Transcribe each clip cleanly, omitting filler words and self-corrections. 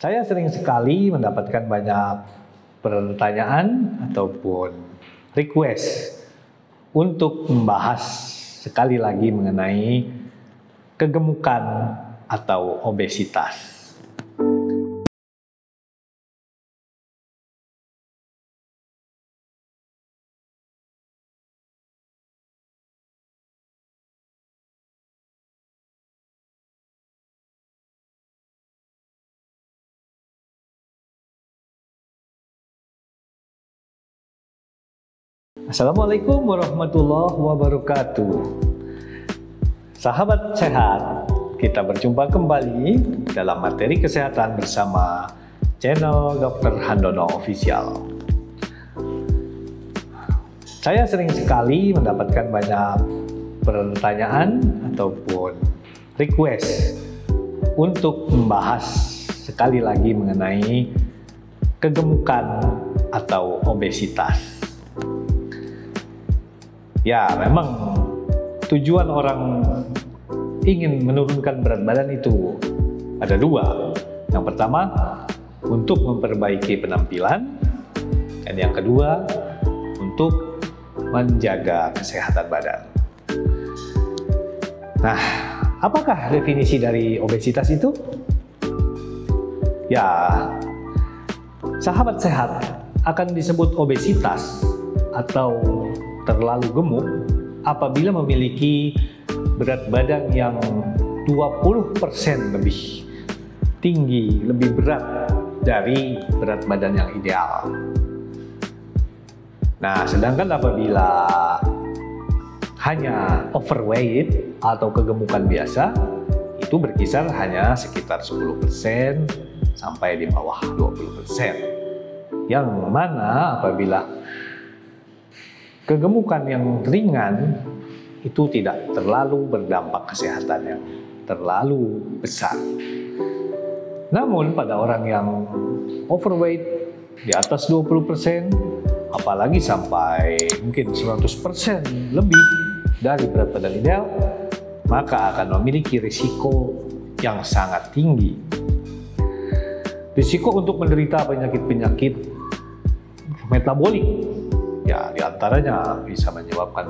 Saya sering sekali mendapatkan banyak pertanyaan ataupun request untuk membahas sekali lagi mengenai kegemukan atau obesitas. Assalamualaikum warahmatullahi wabarakatuh. Sahabat sehat, kita berjumpa kembali dalam materi kesehatan bersama channel Dr. Handono Official. Saya sering sekali mendapatkan banyak pertanyaan ataupun request untuk membahas sekali lagi mengenai kegemukan atau obesitas. Ya, memang tujuan orang ingin menurunkan berat badan itu ada dua. Yang pertama, untuk memperbaiki penampilan, dan yang kedua, untuk menjaga kesehatan badan. Nah, apakah definisi dari obesitas itu? Ya, sahabat sehat akan disebut obesitas atau terlalu gemuk apabila memiliki berat badan yang 20% lebih tinggi, lebih berat dari berat badan yang ideal. Nah, sedangkan apabila hanya overweight atau kegemukan biasa, itu berkisar hanya sekitar 10% sampai di bawah 20%. Yang mana apabila kegemukan yang ringan itu tidak terlalu berdampak kesehatan yang terlalu besar. Namun pada orang yang overweight di atas 20%, apalagi sampai mungkin 100% lebih dari berat badan ideal, maka akan memiliki risiko yang sangat tinggi. Risiko untuk menderita penyakit-penyakit metabolik, ya, diantaranya bisa menyebabkan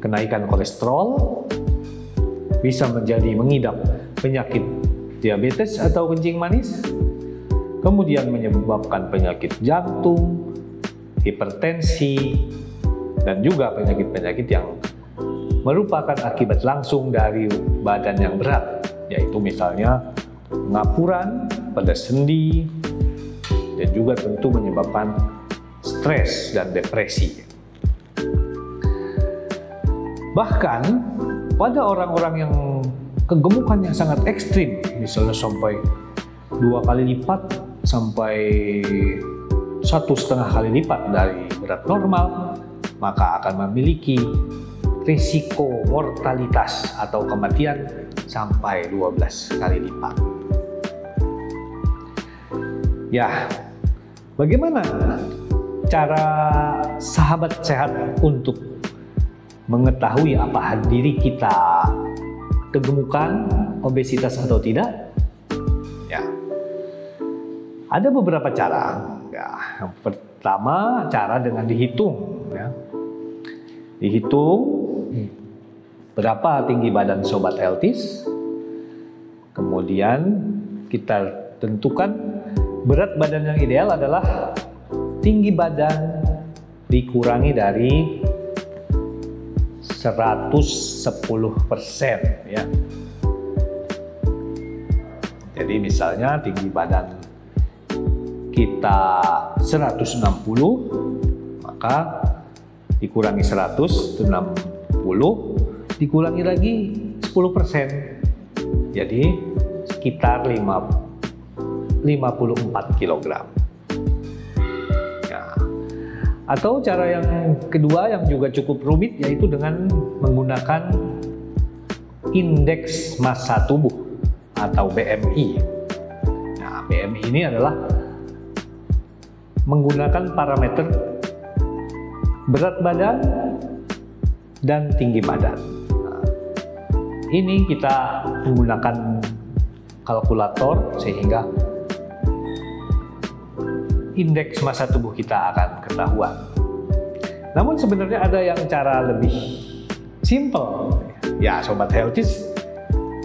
kenaikan kolesterol, bisa menjadi mengidap penyakit diabetes atau kencing manis, kemudian menyebabkan penyakit jantung, hipertensi, dan juga penyakit-penyakit yang merupakan akibat langsung dari badan yang berat, yaitu misalnya pengapuran pada sendi, dan juga tentu menyebabkan stres dan depresi. Bahkan pada orang-orang yang kegemukannya sangat ekstrim, misalnya sampai 2 kali lipat sampai 1,5 kali lipat dari berat normal, maka akan memiliki risiko mortalitas atau kematian sampai 12 kali lipat. Ya, bagaimana cara sahabat sehat untuk mengetahui apakah diri kita kegemukan, obesitas atau tidak? Ya, ada beberapa cara. Ya, yang pertama, cara dengan dihitung. Ya. Dihitung berapa tinggi badan sobat Eltis, kemudian kita tentukan berat badan yang ideal adalah tinggi badan dikurangi dari 110%, ya. Jadi misalnya tinggi badan kita 160, maka dikurangi 160, dikurangi lagi 10%, jadi sekitar 54 kg. Atau cara yang kedua yang juga cukup rumit, yaitu dengan menggunakan indeks massa tubuh atau BMI. Nah, BMI ini adalah menggunakan parameter berat badan dan tinggi badan. Nah, ini kita menggunakan kalkulator sehingga indeks massa tubuh kita akan ketahuan. Namun sebenarnya ada yang cara lebih simple. Ya, Sobat Healthies,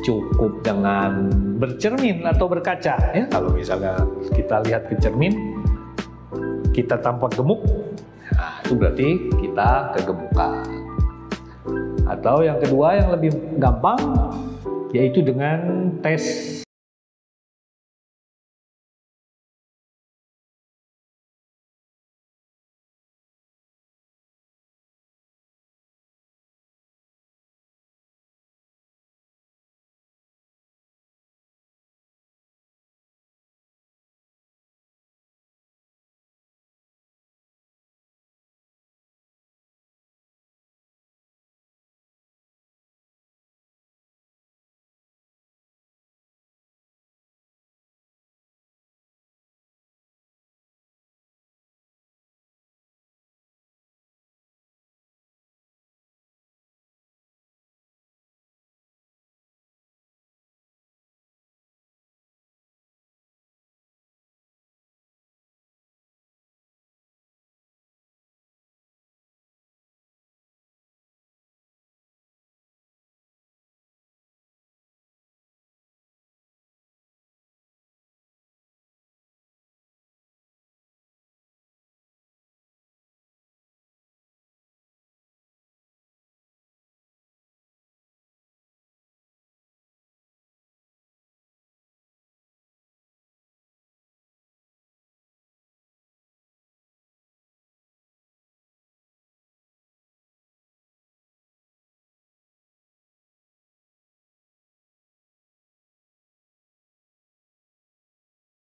cukup dengan bercermin atau berkaca. Ya, kalau misalnya kita lihat ke cermin, kita tampak gemuk, nah, itu berarti kita kegemukan. Atau yang kedua yang lebih gampang, yaitu dengan tes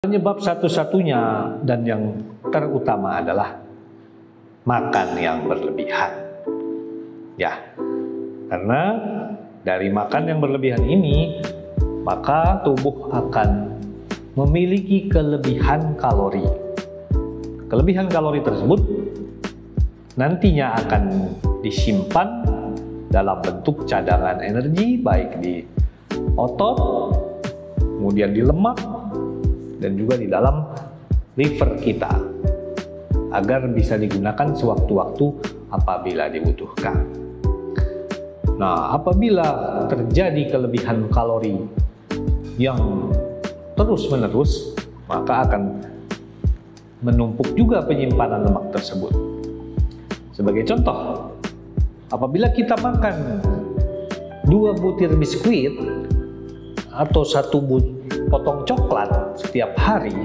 penyebab satu-satunya dan yang terutama adalah makan yang berlebihan. Ya, karena dari makan yang berlebihan ini, maka tubuh akan memiliki kelebihan kalori. Kelebihan kalori tersebut nantinya akan disimpan dalam bentuk cadangan energi, baik di otot, kemudian di lemak, dan juga di dalam liver kita, agar bisa digunakan sewaktu-waktu apabila dibutuhkan. Nah, apabila terjadi kelebihan kalori yang terus-menerus, maka akan menumpuk juga penyimpanan lemak tersebut. Sebagai contoh, apabila kita makan 2 butir biskuit atau 1 potong coklat setiap hari,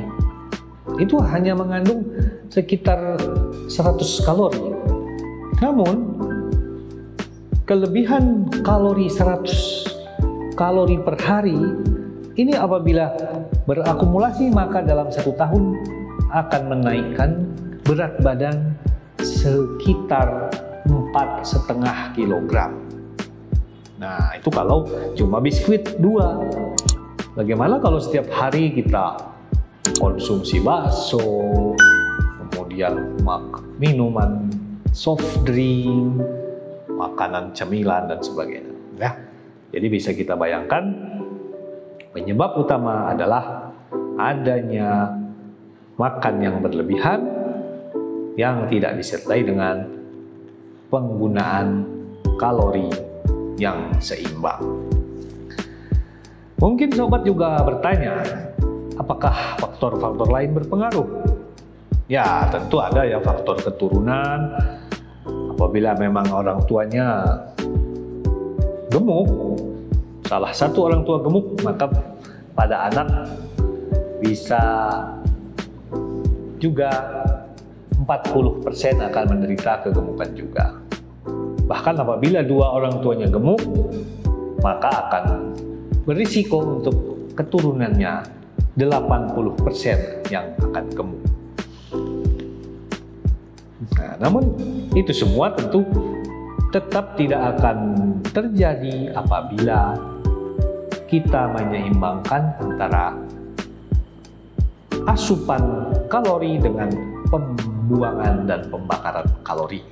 itu hanya mengandung sekitar 100 kalori. Namun, kelebihan kalori 100 kalori per hari ini apabila berakumulasi, maka dalam 1 tahun akan menaikkan berat badan sekitar 4,5 kilogram. Nah, itu kalau cuma biskuit 2. Bagaimana kalau setiap hari kita konsumsi bakso, kemudian minuman soft drink, makanan cemilan, dan sebagainya. Ya, jadi bisa kita bayangkan penyebab utama adalah adanya makan yang berlebihan yang tidak disertai dengan penggunaan kalori yang seimbang. Mungkin sobat juga bertanya, apakah faktor-faktor lain berpengaruh? Ya, tentu ada ya faktor keturunan. Apabila memang orang tuanya gemuk, salah satu orang tua gemuk, maka pada anak bisa juga 40% akan menderita kegemukan juga. Bahkan apabila 2 orang tuanya gemuk, maka akan berisiko untuk keturunannya 80% yang akan gemuk. Nah, namun itu semua tentu tetap tidak akan terjadi apabila kita menyeimbangkan antara asupan kalori dengan pembuangan dan pembakaran kalori.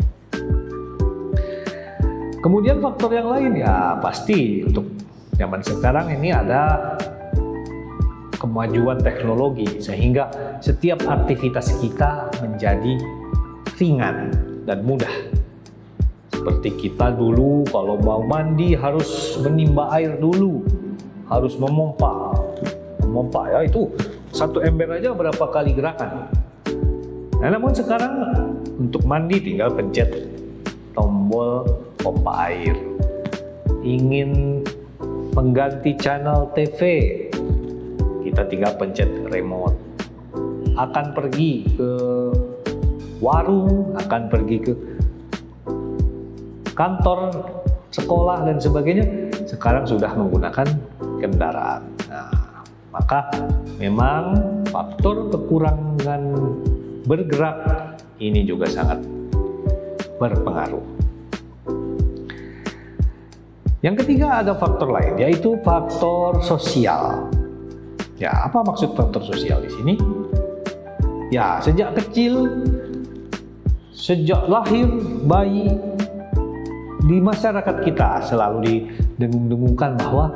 Kemudian faktor yang lain ya pasti untuk zaman sekarang ini ada kemajuan teknologi sehingga setiap aktivitas kita menjadi ringan dan mudah. Seperti kita dulu kalau mau mandi harus menimba air dulu, harus memompa ya, itu satu ember aja berapa kali gerakan. Nah, namun sekarang untuk mandi tinggal pencet tombol pompa air. Ingin mengganti channel TV, kita tinggal pencet remote. Akan pergi ke warung, akan pergi ke kantor, sekolah dan sebagainya, sekarang sudah menggunakan kendaraan. Nah, maka memang faktor kekurangan bergerak ini juga sangat berpengaruh. Yang ketiga ada faktor lain, yaitu faktor sosial. Ya, apa maksud faktor sosial di sini? Ya, sejak kecil, sejak lahir bayi, di masyarakat kita selalu didengung-dengungkan bahwa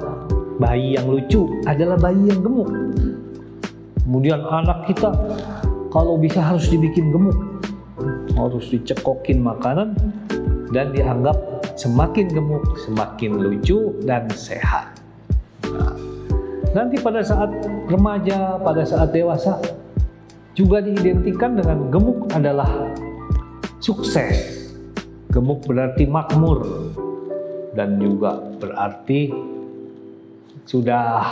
bayi yang lucu adalah bayi yang gemuk. Kemudian anak kita kalau bisa harus dibikin gemuk, harus dicekokin makanan dan dianggap semakin gemuk, semakin lucu dan sehat. Nah, nanti pada saat remaja, pada saat dewasa juga diidentikan dengan gemuk adalah sukses. Gemuk berarti makmur dan juga berarti sudah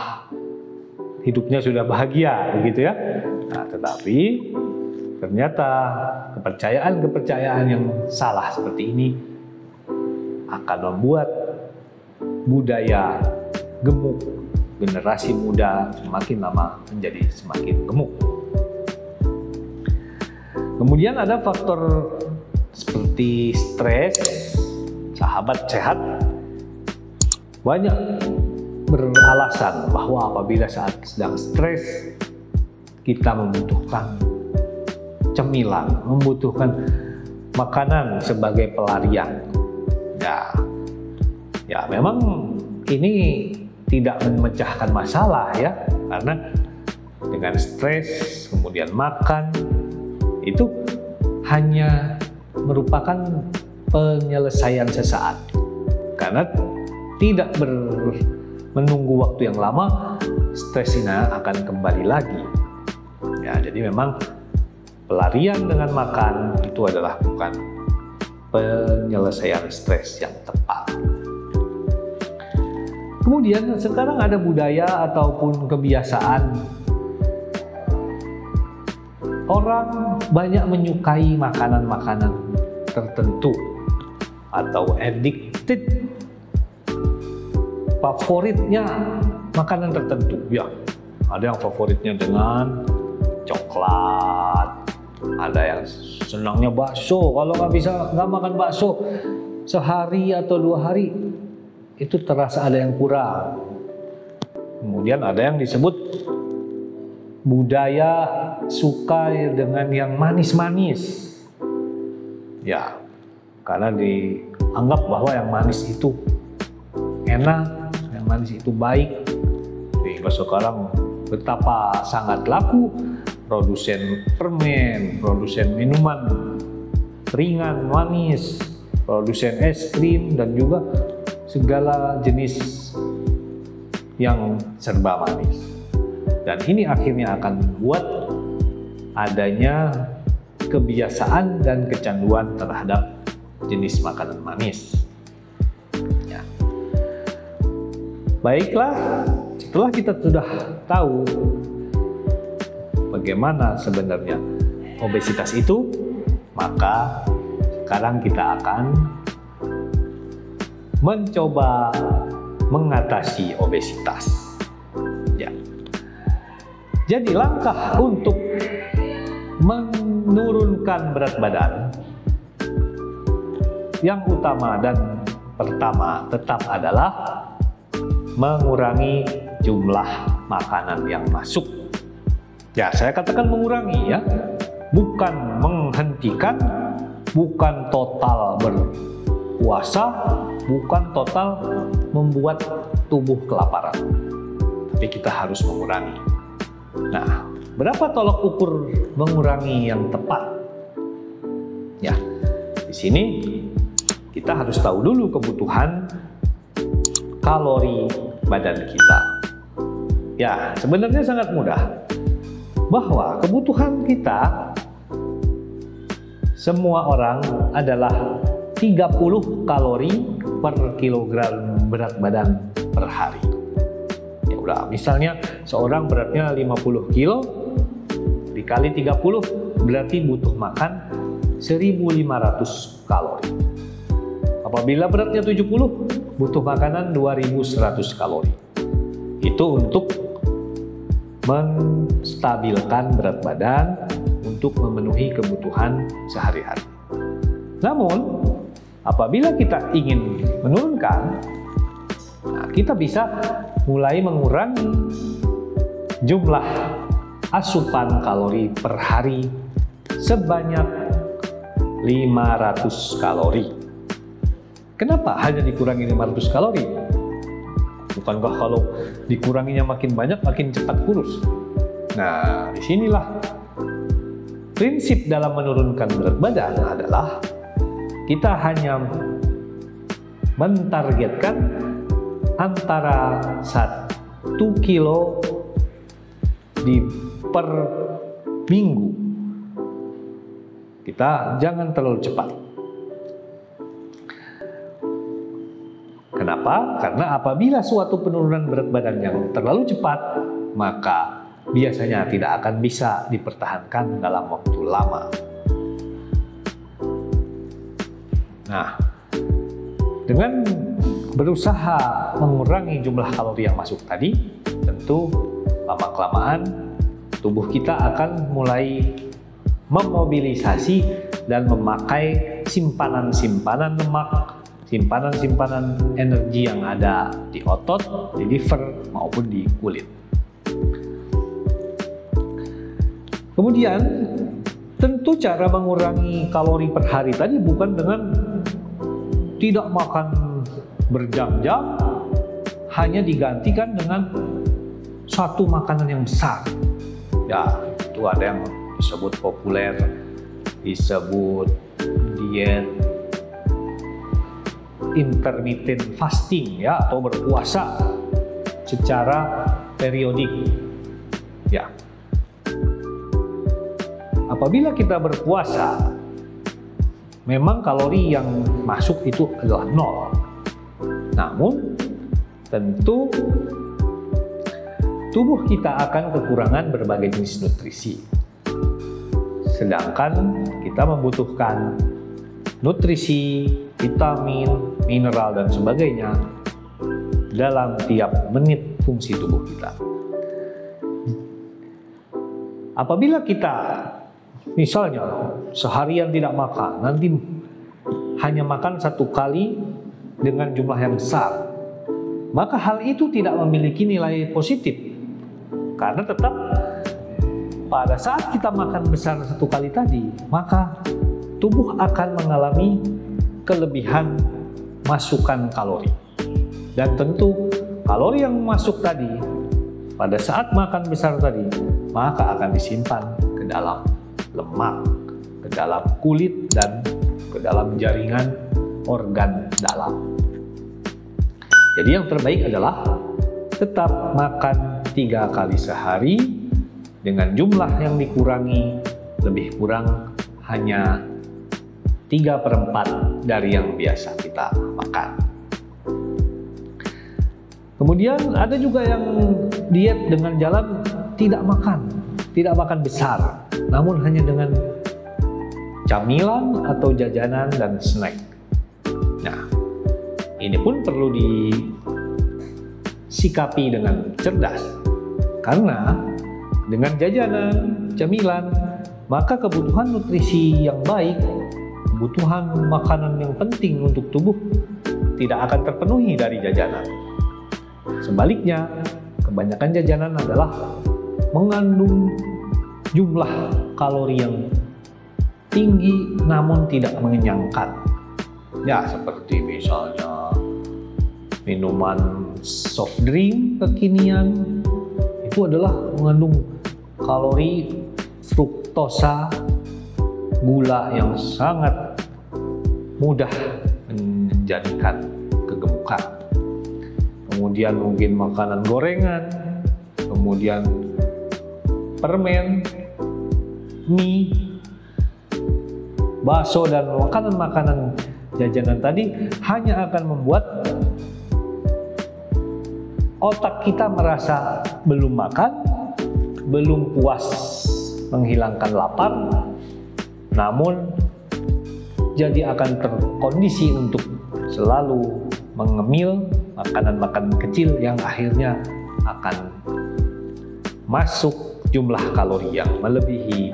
hidupnya sudah bahagia, begitu ya. Nah, tetapi ternyata kepercayaan-kepercayaan yang salah seperti ini akan membuat budaya gemuk generasi muda semakin lama menjadi semakin gemuk. Kemudian ada faktor seperti stres. Sahabat sehat banyak beralasan bahwa apabila saat sedang stres kita membutuhkan cemilan, membutuhkan makanan sebagai pelarian. Ya memang ini tidak memecahkan masalah ya, karena dengan stres kemudian makan itu hanya merupakan penyelesaian sesaat, karena tidak menunggu waktu yang lama stresnya akan kembali lagi. Ya, jadi memang pelarian dengan makan itu adalah bukan penyelesaian stres yang tepat. Kemudian sekarang ada budaya ataupun kebiasaan orang banyak menyukai makanan-makanan tertentu atau addicted, favoritnya makanan tertentu. Ya, ada yang favoritnya dengan coklat, ada yang senangnya bakso. Kalau nggak makan bakso sehari atau 2 hari, itu terasa ada yang kurang. Kemudian ada yang disebut budaya suka dengan yang manis-manis. Ya, karena dianggap bahwa yang manis itu enak, yang manis itu baik. Sehingga sekarang betapa sangat laku produsen permen, produsen minuman ringan manis, produsen es krim, dan juga segala jenis yang serba manis. Dan ini akhirnya akan membuat adanya kebiasaan dan kecanduan terhadap jenis makanan manis. Ya. Baiklah, setelah kita sudah tahu bagaimana sebenarnya obesitas itu, maka sekarang kita akan mencoba mengatasi obesitas. Ya. Jadi langkah untuk menurunkan berat badan yang utama dan pertama tetap adalah mengurangi jumlah makanan yang masuk. Ya, saya katakan mengurangi ya, bukan menghentikan, bukan total berpuasa, bukan total membuat tubuh kelaparan. Tapi kita harus mengurangi. Nah, berapa tolok ukur mengurangi yang tepat? Ya, di sini kita harus tahu dulu kebutuhan kalori badan kita. Ya, sebenarnya sangat mudah. Bahwa kebutuhan kita semua orang adalah 30 kalori per kilogram berat badan per hari. Ya udah, misalnya seorang beratnya 50 kilo dikali 30 berarti butuh makan 1.500 kalori. Apabila beratnya 70, butuh makanan 2.100 kalori. Itu untuk menstabilkan berat badan untuk memenuhi kebutuhan sehari-hari. Namun, apabila kita ingin menurunkan, nah, kita bisa mulai mengurangi jumlah asupan kalori per hari sebanyak 500 kalori. Kenapa hanya dikurangi 500 kalori? Bukankah kalau dikuranginya makin banyak, makin cepat kurus? Nah, disinilah prinsip dalam menurunkan berat badan adalah kita hanya mentargetkan antara 1 kilo per minggu. Kita jangan terlalu cepat. Kenapa? Karena apabila suatu penurunan berat badan yang terlalu cepat, maka biasanya tidak akan bisa dipertahankan dalam waktu lama. Nah, dengan berusaha mengurangi jumlah kalori yang masuk tadi, tentu lama-kelamaan tubuh kita akan mulai memobilisasi dan memakai simpanan-simpanan lemak, simpanan-simpanan energi yang ada di otot, di liver, maupun di kulit. Kemudian, tentu cara mengurangi kalori per hari tadi bukan dengan tidak makan berjam-jam, hanya digantikan dengan satu makanan yang besar. Ya, itu ada yang disebut populer, disebut diet intermittent fasting, ya, atau berpuasa secara periodik. Ya, apabila kita berpuasa, memang kalori yang masuk itu adalah 0. Namun, tentu tubuh kita akan kekurangan berbagai jenis nutrisi. Sedangkan kita membutuhkan nutrisi, vitamin, mineral, dan sebagainya dalam tiap menit fungsi tubuh kita. Apabila kita misalnya seharian tidak makan, nanti hanya makan 1 kali dengan jumlah yang besar, maka hal itu tidak memiliki nilai positif. Karena tetap pada saat kita makan besar 1 kali tadi, maka tubuh akan mengalami kelebihan masukan kalori. Dan tentu kalori yang masuk tadi pada saat makan besar tadi, maka akan disimpan ke dalam lemak, ke dalam kulit, dan ke dalam jaringan organ dalam. Jadi yang terbaik adalah tetap makan 3 kali sehari dengan jumlah yang dikurangi lebih kurang hanya 3/4 dari yang biasa kita makan. Kemudian ada juga yang diet dengan jalan tidak makan besar, namun hanya dengan camilan atau jajanan dan snack. Nah, ini pun perlu disikapi dengan cerdas, karena dengan jajanan, camilan, maka kebutuhan nutrisi yang baik, kebutuhan makanan yang penting untuk tubuh tidak akan terpenuhi dari jajanan. Sebaliknya, kebanyakan jajanan adalah mengandung jumlah kalori yang tinggi namun tidak mengenyangkan. Ya, seperti misalnya minuman soft drink kekinian itu adalah mengandung kalori, fruktosa, gula yang sangat mudah menjadikan kegemukan. Kemudian mungkin makanan gorengan, kemudian permen, mie, bakso, dan makanan-makanan jajanan tadi hanya akan membuat otak kita merasa belum makan, belum puas menghilangkan lapar, namun jadi akan terkondisi untuk selalu mengemil makanan-makanan kecil yang akhirnya akan masuk jumlah kalori yang melebihi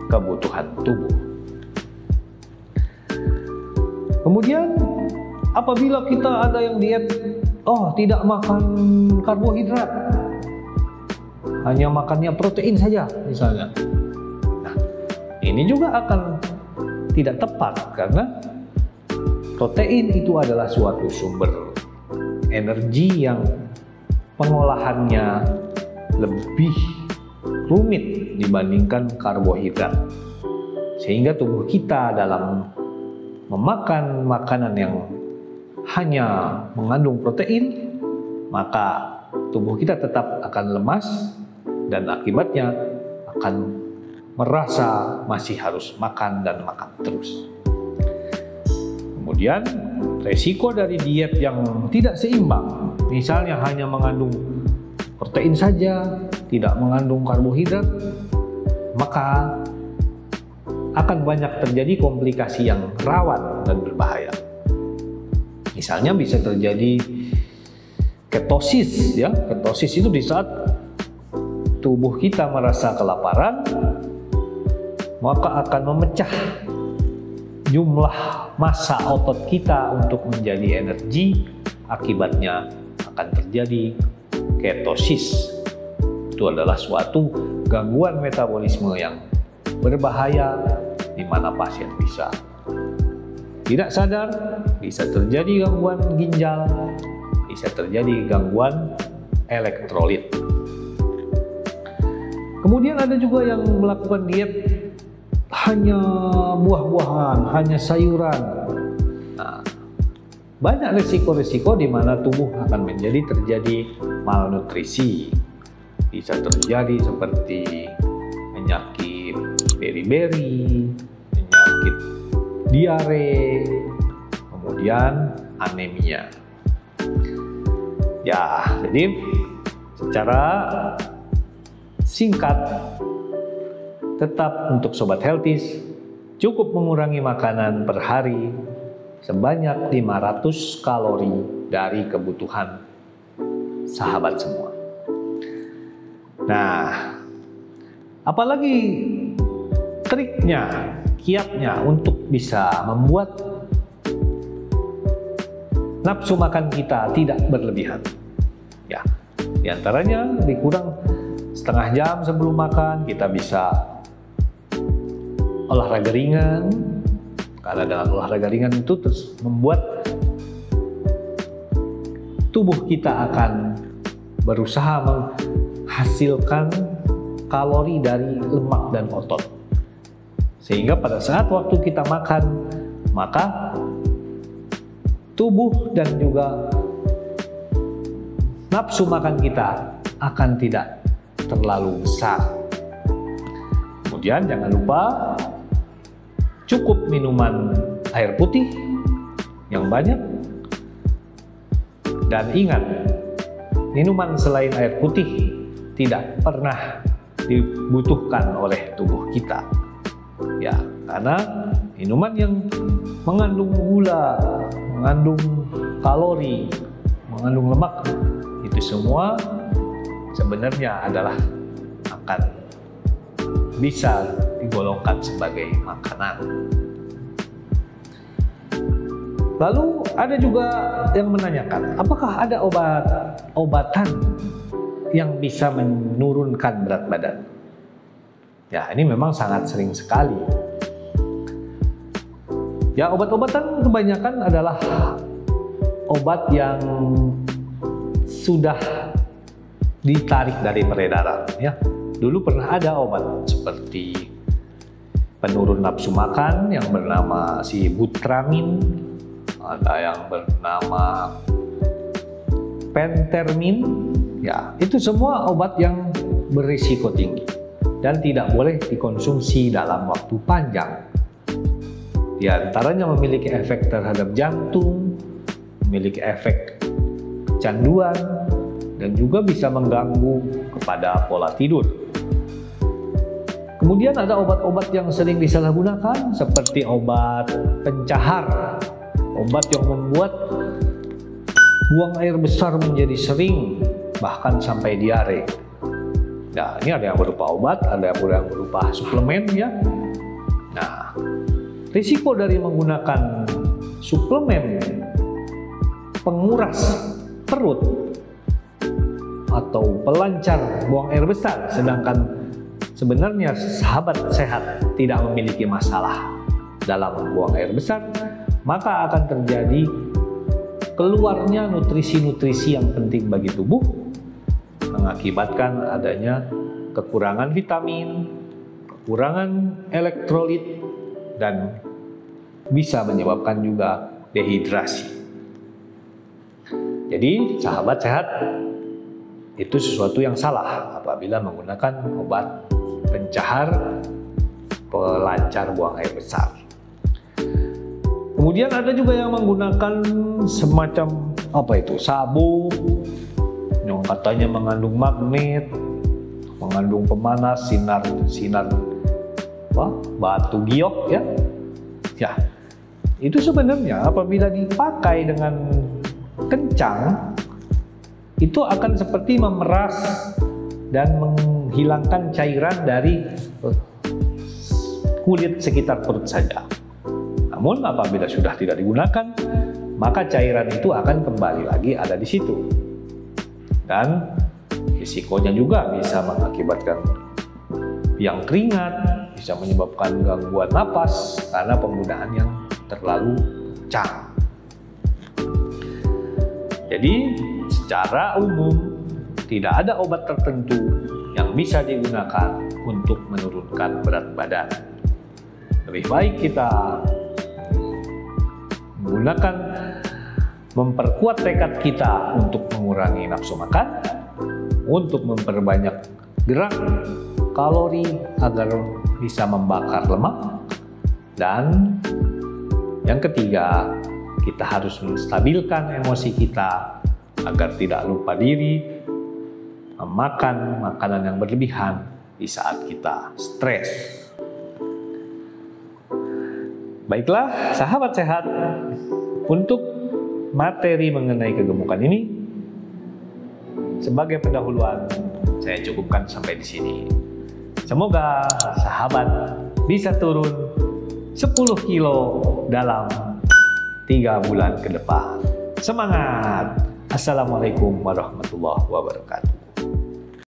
kebutuhan tubuh. Kemudian apabila kita ada yang diet, tidak makan karbohidrat, hanya makannya protein saja misalnya. Nah, ini juga akan tidak tepat karena protein itu adalah suatu sumber energi yang pengolahannya lebih rumit dibandingkan karbohidrat. Sehingga tubuh kita dalam memakan makanan yang hanya mengandung protein, maka tubuh kita tetap akan lemas dan akibatnya akan merasa masih harus makan dan makan terus. Kemudian resiko dari diet yang tidak seimbang, misalnya hanya mengandung protein saja, tidak mengandung karbohidrat, maka akan banyak terjadi komplikasi yang rawan dan berbahaya. Misalnya bisa terjadi ketosis, ya. Ketosis itu di saat tubuh kita merasa kelaparan, maka akan memecah jumlah massa otot kita untuk menjadi energi, akibatnya akan terjadi ketosis. Itu adalah suatu gangguan metabolisme yang berbahaya di mana pasien bisa tidak sadar, bisa terjadi gangguan ginjal, bisa terjadi gangguan elektrolit. Kemudian ada juga yang melakukan diet hanya buah-buahan, hanya sayuran. Nah, banyak risiko-risiko di mana tubuh akan terjadi malnutrisi. Bisa terjadi seperti penyakit beri-beri, penyakit diare, kemudian anemia. Ya, jadi secara singkat, tetap untuk Sobat Healthies, cukup mengurangi makanan per hari sebanyak 500 kalori dari kebutuhan sahabat semua. Nah, apalagi triknya, kiatnya untuk bisa membuat nafsu makan kita tidak berlebihan. Ya, diantaranya dikurang setengah jam sebelum makan, kita bisa olahraga ringan, karena dengan olahraga ringan itu terus membuat tubuh kita akan berusaha menghasilkan kalori dari lemak dan otot, sehingga pada saat waktu kita makan, maka tubuh dan juga nafsu makan kita akan tidak terlalu besar. Kemudian jangan lupa cukup minuman air putih yang banyak, dan ingat, minuman selain air putih tidak pernah dibutuhkan oleh tubuh kita. Ya, karena minuman yang mengandung gula, mengandung kalori, mengandung lemak, itu semua sebenarnya adalah akan bisa digolongkan sebagai makanan. Lalu ada juga yang menanyakan, apakah ada obatan yang bisa menurunkan berat badan? Ya, ini memang sangat sering sekali. Ya, obat-obatan kebanyakan adalah obat yang sudah ditarik dari peredaran, ya. Dulu pernah ada obat seperti penurun nafsu makan yang bernama Sibutramine, ada yang bernama Pentermin. Ya, itu semua obat yang berisiko tinggi dan tidak boleh dikonsumsi dalam waktu panjang. Di antaranya memiliki efek terhadap jantung, memiliki efek kecanduan, dan juga bisa mengganggu kepada pola tidur. Kemudian ada obat-obat yang sering disalahgunakan seperti obat pencahar, obat yang membuat buang air besar menjadi sering, bahkan sampai diare. Nah, ini ada yang berupa obat, ada yang berupa suplemen ya. Nah, risiko dari menggunakan suplemen penguras perut atau pelancar buang air besar, sedangkan sebenarnya sahabat sehat tidak memiliki masalah dalam buang air besar, maka akan terjadi keluarnya nutrisi-nutrisi yang penting bagi tubuh, mengakibatkan adanya kekurangan vitamin, kekurangan elektrolit, dan bisa menyebabkan juga dehidrasi. Jadi sahabat sehat, itu sesuatu yang salah apabila menggunakan obat pencahar pelancar buang air besar. Kemudian ada juga yang menggunakan semacam sabu yang katanya mengandung magnet, mengandung pemanas, sinar batu giok ya. Ya, itu sebenarnya apabila dipakai dengan kencang itu akan seperti memeras dan menghilangkan cairan dari kulit sekitar perut saja. Namun apabila sudah tidak digunakan, maka cairan itu akan kembali lagi ada di situ. Dan risikonya juga bisa mengakibatkan yang keringat, bisa menyebabkan gangguan napas karena penggunaan yang terlalu kencang. Jadi secara umum tidak ada obat tertentu yang bisa digunakan untuk menurunkan berat badan. Lebih baik kita memperkuat tekad kita untuk mengurangi nafsu makan, untuk memperbanyak gerak kalori agar bisa membakar lemak, dan yang ketiga, kita harus menstabilkan emosi kita agar tidak lupa diri memakan makanan yang berlebihan di saat kita stres. Baiklah, sahabat sehat, untuk materi mengenai kegemukan ini, sebagai pendahuluan, saya cukupkan sampai di sini. Semoga sahabat bisa turun 10 kilo dalam 3 bulan ke depan. Semangat! Assalamualaikum warahmatullahi wabarakatuh.